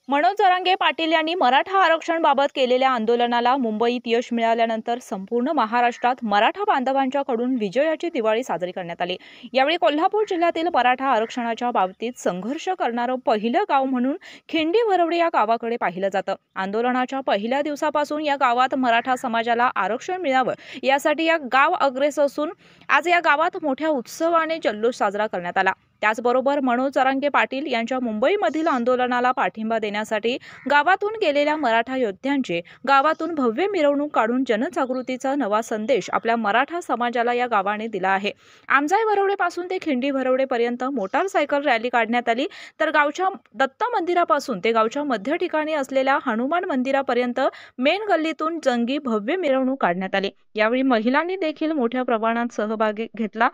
मनोज जरांगे पाटील यांनी मराठा आरक्षणाबाबत केलेल्या आंदोलनाला मुंबईत यश मिळाल्यानंतर संपूर्ण महाराष्ट्रात मराठा बांधवांच्याकडून विजयाची दिवाळी साजरी करण्यात आली। यावेळी कोल्हापूर जिल्ह्यातील मराठा आरक्षणाच्या बाबतीत संघर्ष करणारं पहिलं गाव म्हणून खिंडी भरवडी या गावाकडे पाहिलं जातं। आंदोलनाच्या पहिल्या दिवसापासून या गावात मराठा समाजाला आरक्षण मिळावं यासाठी या गाव अग्रेसर असून आज या गावात मोठ्या उत्सवाने जल्लोष साजरा करण्यात आला। त्याचबरोबर मनोज जरांगे पाटील यांच्या मुंबईमधील आंदोलनाला पाठिंबा देण्यासाठी गावातून गेलेल्या मराठा योद्ध्यांचे गावातून भव्य मिरवणूक काढून जनजागृतीचा नवा संदेश आपल्या मराठा समाजाला या गावाने दिला आहे। आमजाई भरवडेपासून ते खिंडी भरवडेपर्यंत मोटारसायकल रॅली काढण्यात आली, तर गावच्या दत्त मंदिरापासून ते गावच्या मध्य ठिकाणी असलेल्या हनुमान मंदिरापर्यंत मेन गल्लीतून जंगी भव्य मिरवणूक काढण्यात आली। यावेळी महिलांनी देखील मोठ्या प्रमाणात सहभाग घेतला।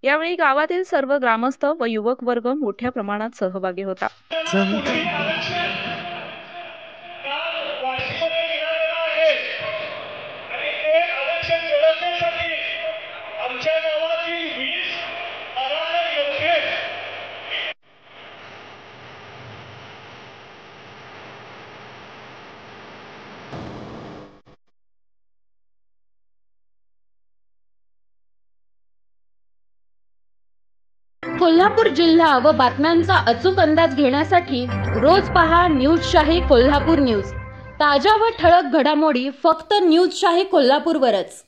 यावेळी गावातील सर्व ग्रामस्थ व युवक वर्ग मोठ्या प्रमाणात सहभागी होता। कोल्हापूर जिल्हा व बातम्यांचा अचूक अंदाज घेण्यासाठी रोज पहा न्यूजशाही कोल्हापूर न्यूज। ताज्या व ठळक घडामोडी फक्त न्यूजशाही कोल्हापूरवरच।